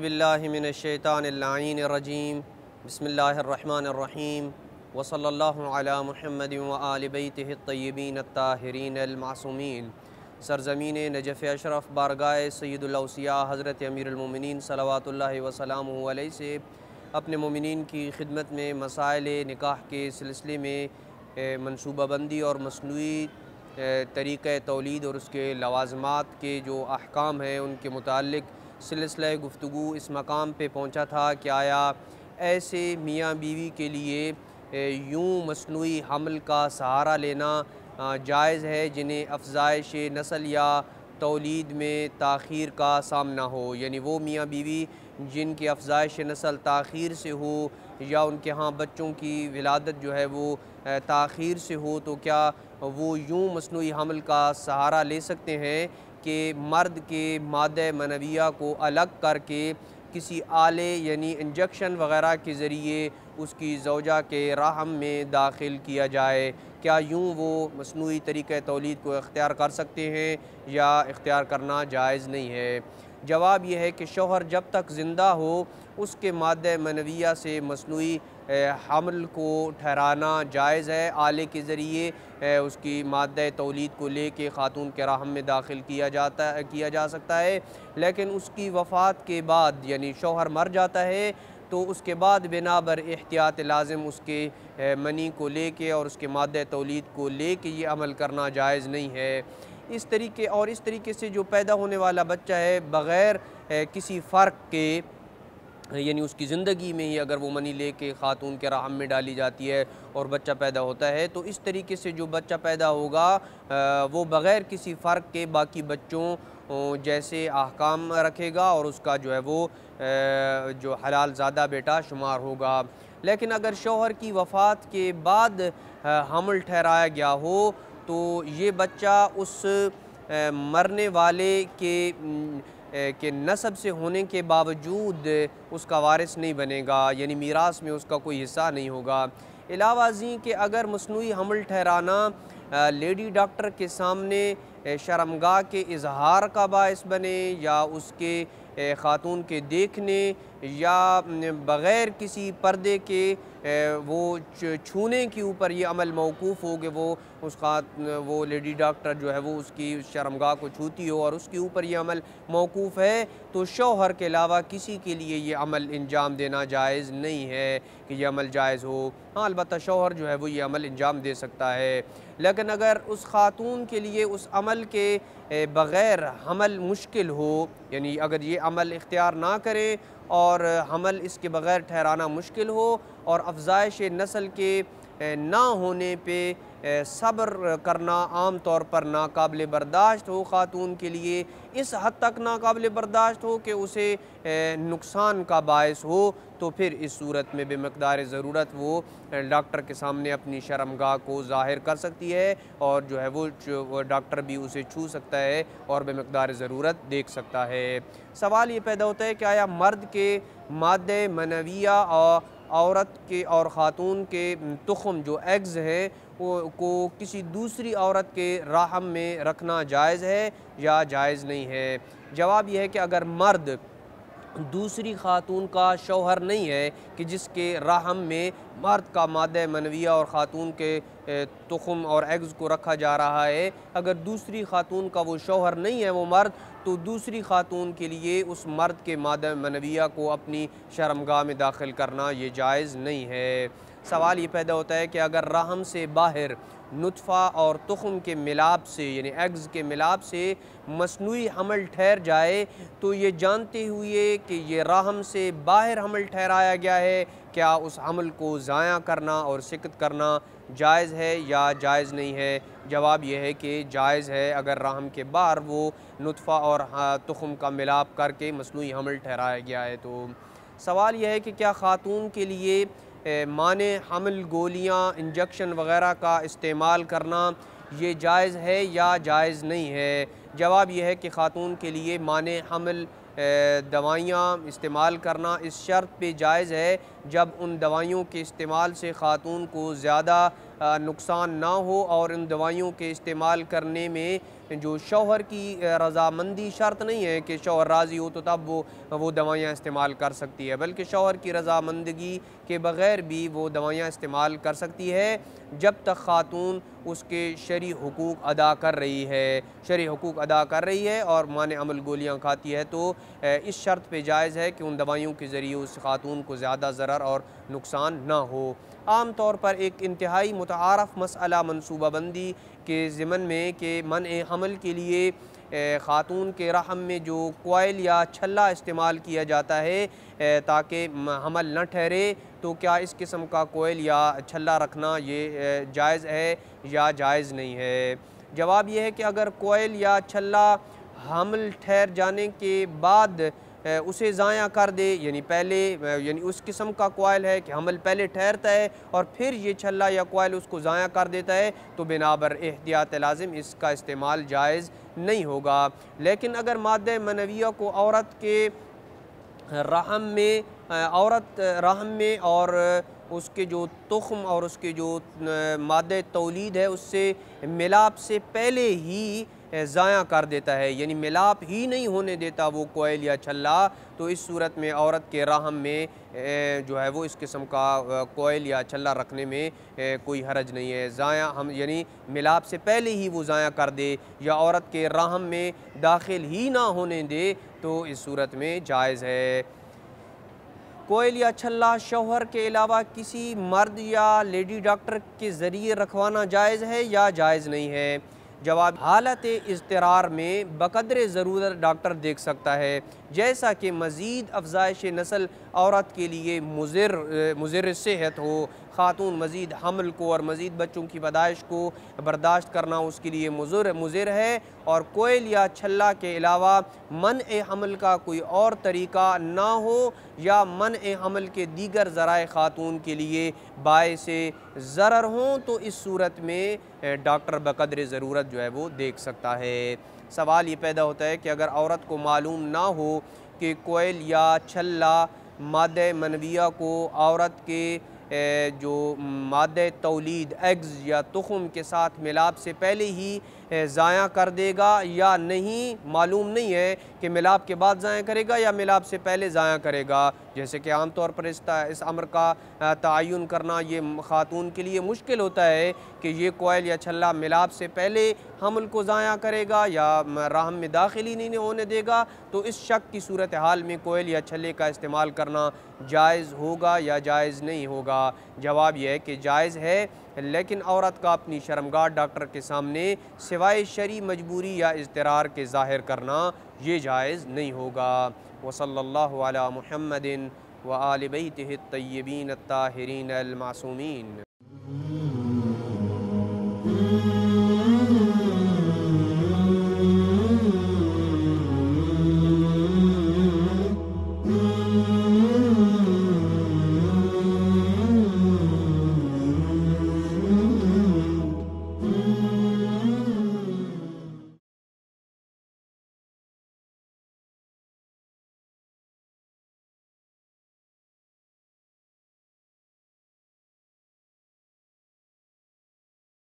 औज़ुबिल्लाहि मिनश्शैतानिर्रजीम बिस्मिल्लाहिर्रहमानिर्रहीम व सल्लल्लाहु अला मुहम्मदिन व आलि बैतिहि अत्तय्यबीन अत्ताहिरीन अल-मासूमीन। सरज़मीन नजफ़ अशरफ बारगाह सय्यदुल औसिया हज़रत अमीरुल मोमिनीन सलवातुल्लाहि व सलामुहु अलैहि से अपने मोमिनीन की खिदमत में मसाइल निकाह के सिलसिले में मनसूबाबंदी और मसनूई तरीक़े तौलीद और उसके लवाज़मात के जो अहकाम हैं उनके मुताल्लिक़ सिलसिला गुफ्तगू इस मकाम पे पहुंचा था कि आया ऐसे मियाँ बीवी के लिए यूँ मसनूई हमल का सहारा लेना जायज़ है जिन्हें अफ़ज़ाइश नस्ल या तौलीद में ताख़ीर का सामना हो। यानी वो मियाँ बीवी जिनकी अफ़ज़ाइश नस्ल ताख़ीर से हो या उनके यहाँ बच्चों की विलादत जो है वो ताख़ीर से हो, तो क्या वो यूँ मसनूई हमल का सहारा ले सकते हैं कि मर्द के मादे मनविया को अलग करके किसी आले यानी इंजेक्शन वग़ैरह के ज़रिए उसकी ज़ौजा के रहम में दाखिल किया जाए? क्या यूँ वो मसनूई तरीक़े तौलीद को इख्तियार कर सकते हैं या इख्तियार करना जायज़ नहीं है? जवाब यह है कि शौहर जब तक ज़िंदा हो उसके मादे मनविया से मसनूई हमल को ठहराना जायज़ है। आले के ज़रिए उसकी मादे तौलीद को लेके ख़ातून के रहम में दाखिल किया जा सकता है, लेकिन उसकी वफ़ात के बाद यानी शौहर मर जाता है तो उसके बाद बिना बर एहतियात लाज़िम उसके मनी को लेके और उसके मादे तौलीद को लेके ये अमल करना जायज़ नहीं है। इस तरीके से जो पैदा होने वाला बच्चा है बग़ैर किसी फ़र्क के यानी उसकी ज़िंदगी में ही अगर वो मनी लेके ख़ातून के रहम में डाली जाती है और बच्चा पैदा होता है, तो इस तरीके से जो बच्चा पैदा होगा वो बग़ैर किसी फ़र्क के बाकी बच्चों जैसे अहकाम रखेगा और उसका जो है वो जो हलाल ज़ादा बेटा शुमार होगा। लेकिन अगर शौहर की वफ़ात के बाद हमल ठहराया गया हो तो ये बच्चा उस मरने वाले के नस्ब से होने के बावजूद उसका वारिस नहीं बनेगा, यानी मीरास में उसका कोई हिस्सा नहीं होगा। अलावा ज़ी कि अगर मसनूई हमल ठहराना लेडी डॉक्टर के सामने शर्मगाह के इजहार का बायस बने या उसके ख़ातून के देखने या बग़ैर किसी पर्दे के वो छूने के ऊपर ये अमल मौकूफ़ हो कि वो लेडी डॉक्टर जो है वो उसकी शर्मगाह को छूती हो और उसके ऊपर ये अमल मौकूफ़ है, तो शौहर के अलावा किसी के लिए ये अमल अंजाम देना जायज़ नहीं है कि यह अमल जायज़ हो। हाँ, अलबत्ता शौहर जो है वो ये अमल अंजाम दे सकता है, लेकिन अगर उस ख़ातून के लिए उस अमल के बग़ैर हमल मुश्किल हो, यानी अगर ये अमल इख्तियार ना करें और हमल इसके बग़ैर ठहराना मुश्किल हो और अफ़ज़ाइश नस्ल के ना होने पे सब्र करना आम तौर पर नाकाबिल बर्दाश्त हो ख़ातून के लिए, इस हद तक नाकाबिल बर्दाश्त हो कि उसे नुकसान का बायस हो, तो फिर इस सूरत में बेमक़दार ज़रूरत वो डॉक्टर के सामने अपनी शर्मगाह को ज़ाहिर कर सकती है और जो है वो डॉक्टर भी उसे छू सकता है और बेमक़दार ज़रूरत देख सकता है। सवाल ये पैदा होता है कि आया मर्द के मादे मनविया और औरत के और ख़ातून के तुख़्म जो एग्ज़ हैं को किसी दूसरी औरत के रहम में रखना जायज़ है या जायज़ नहीं है? जवाब यह है कि अगर मर्द दूसरी ख़ातून का शौहर नहीं है कि जिसके रहम में मर्द का मादे मनविया और ख़ातून के तुख़्म और एग्ज़ को रखा जा रहा है, अगर दूसरी ख़ातून का वो शौहर नहीं है वो मर्द, तो दूसरी ख़ातून के लिए उस मर्द के मादे मनविया को अपनी शर्मगाह में दाखिल करना ये जायज़ नहीं है। सवाल ये पैदा होता है कि अगर रहम से बाहर नुतफ़ा और तुख़्म के मिलाप से यानी एग्ज़ के मिलाप से मसनूई हमल ठहर जाए, तो ये जानते हुए कि ये रहम से बाहर हमल ठहराया गया है, क्या उस हमल को ज़ाया करना और सिकत करना जायज़ है या जायज़ नहीं है? जवाब यह है कि जायज़ है अगर रहम के बाहर वो नुतफ़ा और तुख़्म का मिलाप करके मसनूई हमल ठहराया गया है। तो सवाल यह है कि क्या ख़ातून के लिए माने हमल गोलियाँ इंजेक्शन वग़ैरह का इस्तेमाल करना ये जायज़ है या जायज़ नहीं है? जवाब यह है कि ख़ातून के लिए माने हमल दवाइयाँ इस्तेमाल करना इस शर्त पे जायज़ है जब उन दवाइयों के इस्तेमाल से ख़ातून को ज़्यादा नुकसान ना हो और इन दवाइयों के इस्तेमाल करने में जो शौहर की रज़ामंदी शर्त नहीं है कि शौहर राज़ी हो तो तब वो दवाइयाँ इस्तेमाल कर सकती है, बल्कि शौहर की रज़ामंदगी के बग़ैर भी वो दवाइयाँ इस्तेमाल कर सकती है जब तक ख़ातून उसके शरई हुकूक अदा कर रही है, शरई हुकूक अदा कर रही है और माने अमल गोलियाँ खाती है, तो इस शर्त पे जायज़ है कि उन दवाइयों के ज़रिए उस ख़ातून को ज़्यादा ज़रर और नुकसान ना हो। आम तौर पर एक इंतहाई मुतआरफ़ मसअला मनसूबाबंदी के ज़िमन में कि मन-ए हमल के लिए ख़ातून के रहम में जो कोयल या छल्ला इस्तेमाल किया जाता है ताकि हमल न ठहरे, तो क्या इस किस्म का कोयल या छल्ला रखना ये जायज़ है या जायज़ नहीं है? जवाब ये है कि अगर कोयल या छल्ला हमल ठहर जाने के बाद उसे ज़ाया कर दे, यानी पहले यानी उस किस्म का कोयल है कि हमल पहले ठहरता है और फिर ये छल्ला या कोयल उसको ज़ाया कर देता है, तो बिनाबर एहतियात लाज़िम इसका इस्तेमाल जायज़ नहीं होगा। लेकिन अगर मादे मनविया को औरत के रहम में और उसके जो तुख़्म और उसके जो मादे तौलीद है उससे मिलाप से पहले ही ज़ाया कर देता है, यानी मिलाप ही नहीं होने देता वो कोयल या छल्ला, तो इस सूरत में औरत के रहम में जो है वो इस किस्म का कोयल या छल्ला रखने में कोई हरज नहीं है। ज़ाया हम यानी मिलाप से पहले ही वो ज़ाया कर दे या औरत के रहम में दाखिल ही ना होने दे, तो इस सूरत में जायज़ है। कोयल या छल्ला शौहर के अलावा किसी मर्द या लेडी डॉक्टर के ज़रिए रखवाना जायज़ है या जायज़ नहीं है? जवाब, हालत इज़्तिरार में बक़द्रे ज़रूरत डॉक्टर देख सकता है, जैसा कि मज़ीद अफ़ज़ाइश नस्ल औरत के लिए मुज़िर सेहत हो, ख़ातून मज़ीद हमल को और मज़ीद बच्चों की पैदाइश को बर्दाश्त करना उसके लिए मुज़िर है, और कोयल या छल्ला के अलावा मन-ए हमल का कोई और तरीका ना हो या मन-ए हमल के दीगर ज़राए ख़ातून के लिए बाइसे ज़रर हों, तो इस सूरत में डॉक्टर बक़द्रे ज़रूरत जो है वो देख सकता है। सवाल ये पैदा होता है कि अगर औरत को मालूम ना हो कि कोयल या छल्ला मादे मनविया को औरत के जो मादे तौलीद एग्ज़ या तुख़्म के साथ मिलाप से पहले ही ज़ाया कर देगा या नहीं, मालूम नहीं है कि मिलाप के बाद ज़ाया करेगा या मिलाप से पहले ज़ाया करेगा, जैसे कि आम तौर पर इस अमर का तयन करना ये ख़ातून के लिए मुश्किल होता है कि ये कोयल या छल्ला मिलाप से पहले हमल को ज़ाया करेगा या रहम में दाखिल ही नहीं होने देगा, तो इस शक की सूरत हाल में कोयल या छल्ले का इस्तेमाल करना जायज़ होगा या जायज़ नहीं होगा? जवाब यह है कि जायज़ है, लेकिन औरत का अपनी शर्मगाह डॉक्टर के सामने सिवाय शरई मजबूरी या इज़्तिरार के ज़ाहिर करना ये जायज़ नहीं होगा। वसल्लल्लाहु अला मुहम्मदिन व आलि बैतिहि अत्तय्यबीन अत्ताहिरीन अल मासूमीन।